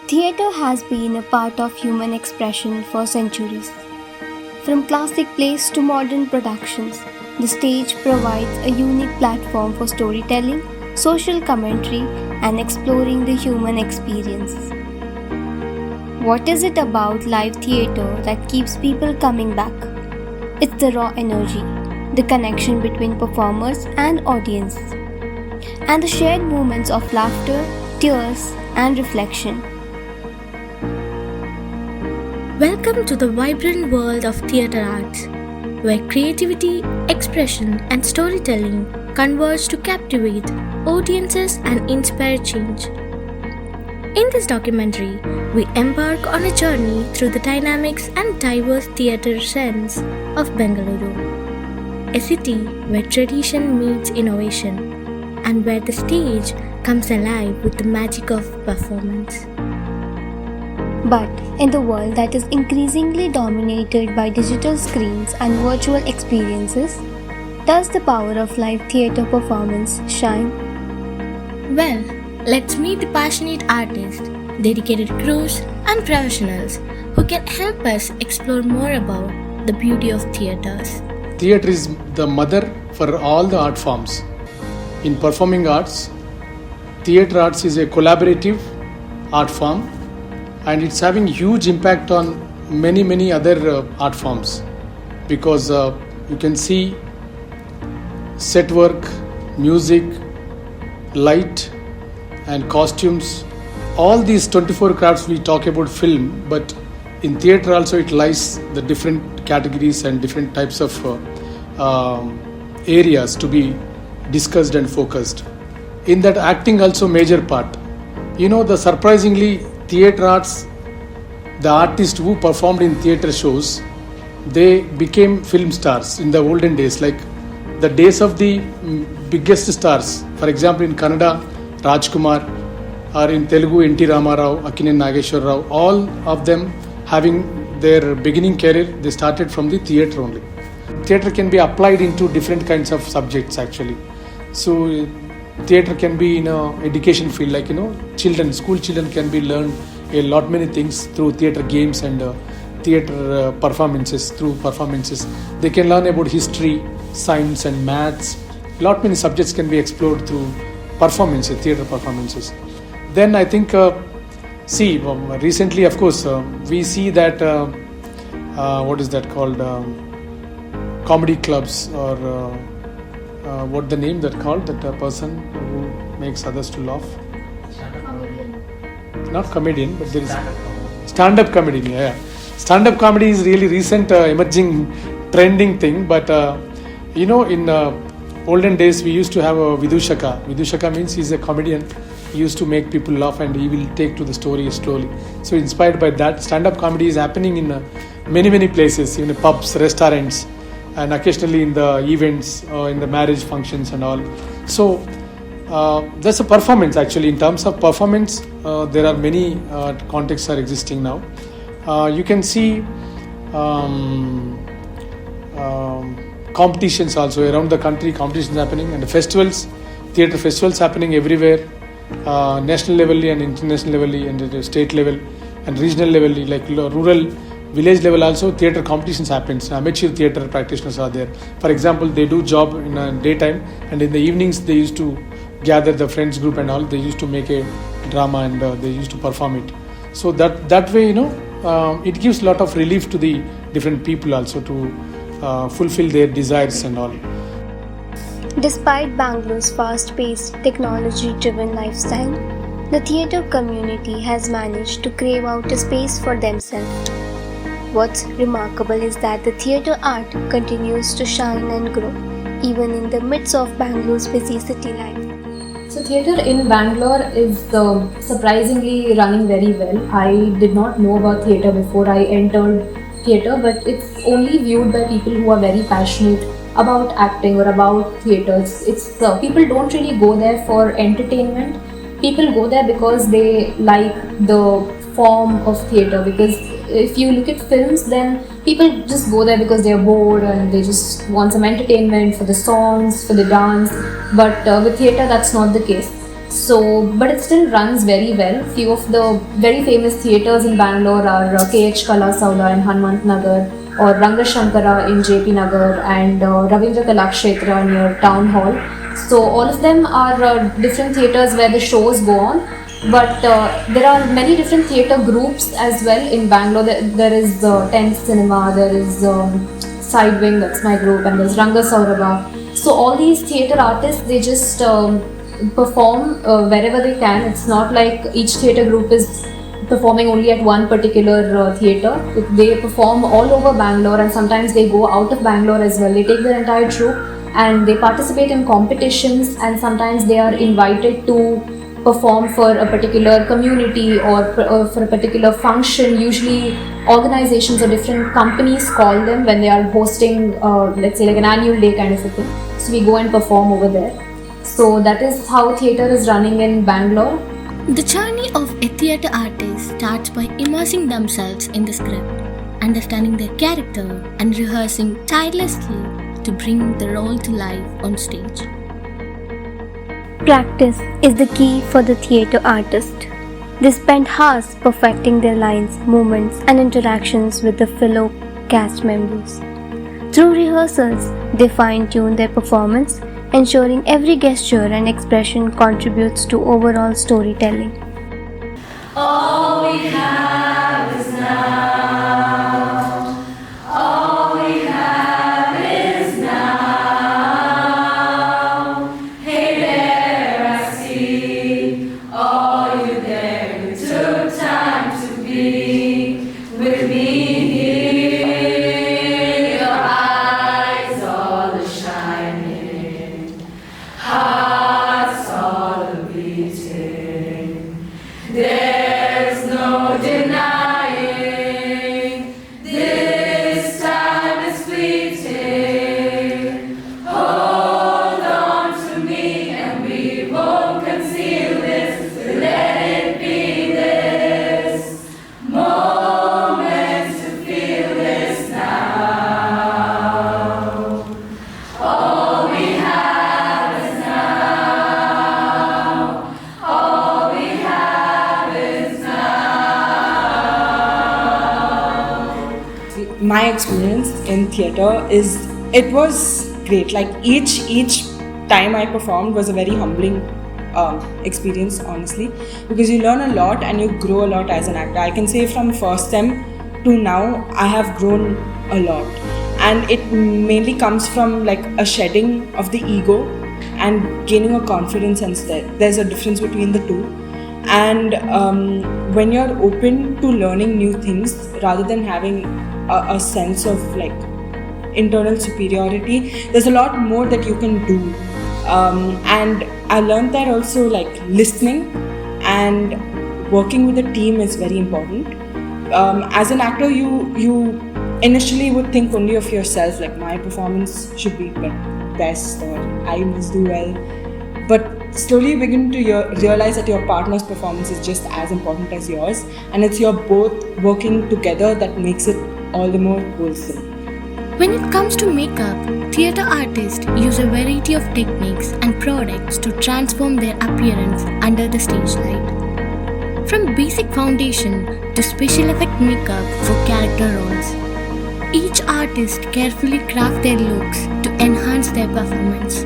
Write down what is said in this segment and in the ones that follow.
Theatre has been a part of human expression for centuries. From classic plays to modern productions, the stage provides a unique platform for storytelling, social commentary, and exploring the human experience. What is it about live theatre that keeps people coming back? It's the raw energy, the connection between performers and audience, and the shared moments of laughter, tears, and reflection. Welcome to the vibrant world of theatre arts, where creativity, expression, and storytelling converge to captivate audiences and inspire change. In this documentary, we embark on a journey through the dynamics and diverse theatre scenes of Bangalore, a city where tradition meets innovation and where the stage comes alive with the magic of performance. But in the world that is increasingly dominated by digital screens and virtual experiences, does the power of live theatre performance shine? Well, let's meet the passionate artists, dedicated crews, and professionals who can help us explore more about the beauty of theatres. Theatre is the mother for all the art forms. In performing arts, theatre arts is a collaborative art form and it's having huge impact on many other art forms because you can see set work, music, light and costumes. All these 24 crafts we talk about film, but in theatre also it lies the different categories and different types of areas to be discussed and focused. In that acting also major part. The surprisingly theatre arts, the artists who performed in theatre shows, they became film stars in the olden days, like the days of the biggest stars. For example, in Kannada, Rajkumar, or in Telugu, N.T. Ramarao, Akinen Nageshwar Rao, all of them having their beginning career, they started from the theatre only. Theatre can be applied into different kinds of subjects actually. So theatre can be in a education field, like school children can be learned a lot many things through theatre games and theatre performances. Through performances they can learn about history, science and maths. Lot many subjects can be explored through performances, theatre performances. Then I think recently of course we see that what is that called, comedy clubs, or what the name that called, that person who makes others to laugh. Not comedian, but there is stand-up comedy. Yeah, stand-up comedy is really recent emerging trending thing. But in olden days we used to have a Vidushaka. Vidushaka means he's a comedian. He used to make people laugh and he will take to the story slowly. So inspired by that, stand-up comedy is happening in many places, in pubs, restaurants, and occasionally in the events, in the marriage functions and all. So that's a performance actually. In terms of performance, there are many contexts are existing now. You can see competitions also around the country, competitions happening, and the festivals, theatre festivals happening everywhere, national level and international level and the state level and regional level, like rural, village level also theatre competitions happens. Amateur theatre practitioners are there. For example, they do job in a daytime and in the evenings they used to gather the friends group and all. They used to make a drama and they used to perform it. So that way, it gives a lot of relief to the different people also to fulfill their desires and all. Despite Bangalore's fast-paced, technology-driven lifestyle, the theatre community has managed to crave out a space for themselves. What's remarkable is that the theatre art continues to shine and grow, even in the midst of Bangalore's busy city life. So theatre in Bangalore is surprisingly running very well. I did not know about theatre before I entered theatre, but it's only viewed by people who are very passionate about acting or about theatres. It's people don't really go there for entertainment. People go there because they like the form of theatre, because if you look at films, then people just go there because they're bored and they just want some entertainment for the songs, for the dance. But with theatre, that's not the case. So, but it still runs very well. Few of the very famous theatres in Bangalore are KH Kala Sauda in Hanmant Nagar, or Rangashankara in JP Nagar, and Ravindra Kalakshetra near Town Hall. So all of them are different theatres where the shows go on. But there are many different theatre groups as well in Bangalore. There is 10th Cinema, there is Side Wing, that's my group, and there's Ranga Saurabha. So all these theatre artists, they just perform wherever they can. It's not like each theatre group is performing only at one particular theatre. They perform all over Bangalore, and sometimes they go out of Bangalore as well. They take their entire troupe and they participate in competitions, and sometimes they are invited to perform for a particular community or for a particular function. Usually organizations or different companies call them when they are hosting let's say like an annual day kind of a thing. So we go and perform over there. So that is how theatre is running in Bangalore. The journey of a theatre artist starts by immersing themselves in the script, understanding their character, and rehearsing tirelessly to bring the role to life on stage. Practice is the key for the theatre artist. They spend hours perfecting their lines, movements, and interactions with the fellow cast members. Through rehearsals, they fine-tune their performance, ensuring every gesture and expression contributes to overall storytelling. All we have is now. All we have is now. Hey there, I see all you there who took time to be with me here. Your eyes all are shining, hearts all are beating. There's no denying this time is fleeting. Hold on to me and we won't conceal this. Let it be this moment to feel this now. All we have is now. All we have is now. My experience in theatre it was great. Like each time I performed was a very humbling experience, honestly, because you learn a lot and you grow a lot as an actor. I can say from first sem to now I have grown a lot, and it mainly comes from like a shedding of the ego and gaining a confidence instead. There's a difference between the two. And when you're open to learning new things rather than having a sense of like internal superiority, there's a lot more that you can do. And I learned that also, like listening and working with a team is very important. As an actor, you initially would think only of yourself, like my performance should be best or I must do well. But slowly you begin to realize that your partner's performance is just as important as yours, and it's your both working together that makes it all the more wholesome. When it comes to makeup, theatre artists use a variety of techniques and products to transform their appearance under the stage light. From basic foundation to special effect makeup for character roles, each artist carefully craft their looks to enhance their performance.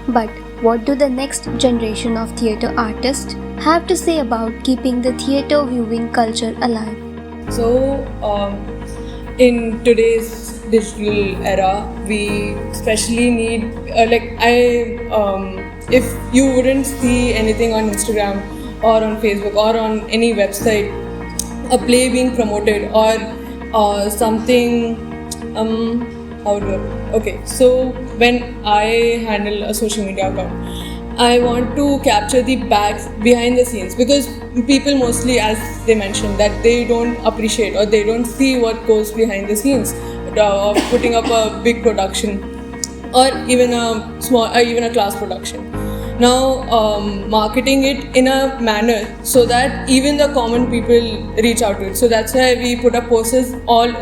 But what do the next generation of theatre artists have to say about keeping the theatre viewing culture alive? So, in today's digital era, we especially need if you wouldn't see anything on Instagram or on Facebook or on any website, a play being promoted or something. How do I? Okay, so when I handle a social media account, I want to capture the back behind the scenes, because people mostly, as they mentioned, that they don't appreciate or they don't see what goes behind the scenes of putting up a big production or even a small, even a class production. Now, marketing it in a manner so that even the common people reach out to it. So that's why we put up posters.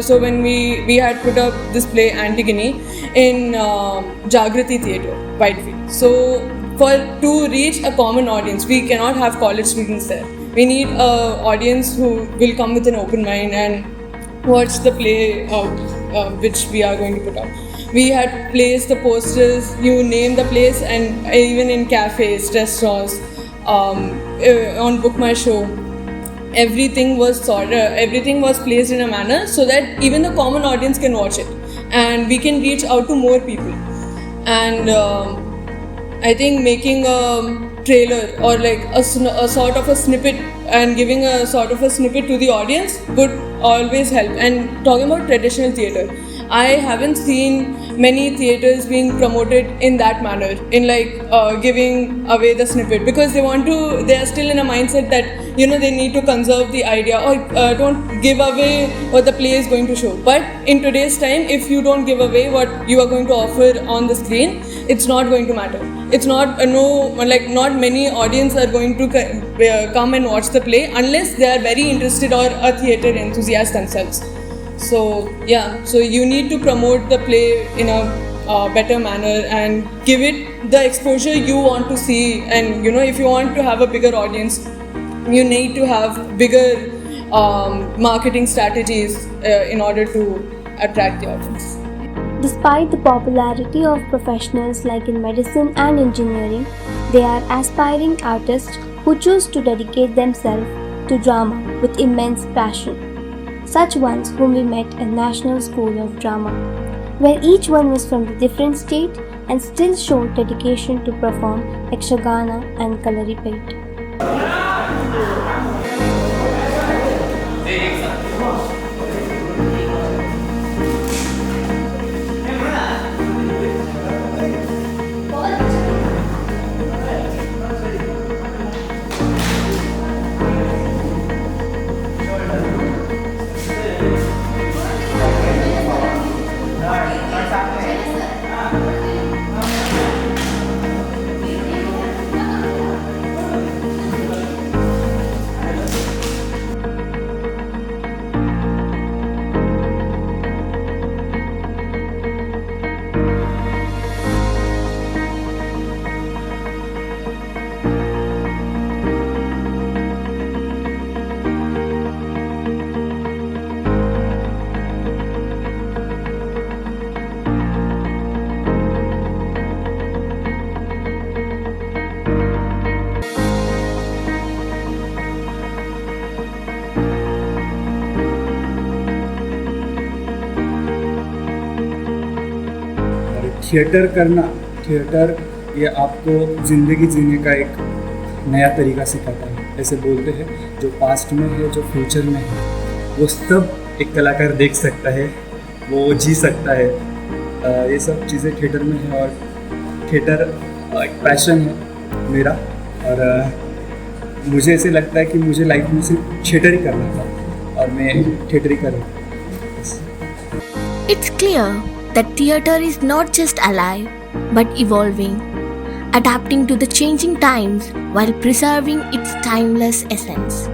So when we had put up this play Antigone in Jagrati Theatre, Whitefield. So to reach a common audience, we cannot have college students there. We need an audience who will come with an open mind and watch the play which we are going to put up. We had placed the posters, you name the place, and even in cafes, restaurants, on Book My Show, everything was placed in a manner so that even the common audience can watch it, and we can reach out to more people. And I think making a trailer or like a sort of a snippet and giving a sort of a snippet to the audience would always help. And talking about traditional theatre, I haven't seen many theatres being promoted in that manner, in like giving away the snippet, because they are still in a mindset that they need to conserve the idea or don't give away what the play is going to show. But in today's time, if you don't give away what you are going to offer on the screen, it's not going to matter. It's not not many audience are going to come and watch the play unless they are very interested or a theatre enthusiast themselves. So you need to promote the play in a better manner and give it the exposure you want to see. And if you want to have a bigger audience, you need to have bigger marketing strategies in order to attract the audience. Despite the popularity of professionals like in medicine and engineering, they are aspiring artists who choose to dedicate themselves to drama with immense passion. Such ones whom we met in National School of Drama, where each one was from a different state and still showed dedication to perform Yakshagana and Kalaripayat. Theatre ये आपको ज़िंदगी जीने का एक नया तरीका सिखाता है। ऐसे बोलते हैं जो पास्ट में है, जो फ्यूचर में है, वो सब एक कलाकार देख सकता है, वो जी सकता है। ये सब चीज़ें थिएटर में है और थिएटर एक पैशन है मेरा। और मुझे ऐसे लगता है कि मुझे लाइफ में सिर्फ थिएटर ही करना था और मैं थिएटर ही कर रहा हूँ। It's clear that theatre is not just alive but evolving, adapting to the changing times while preserving its timeless essence.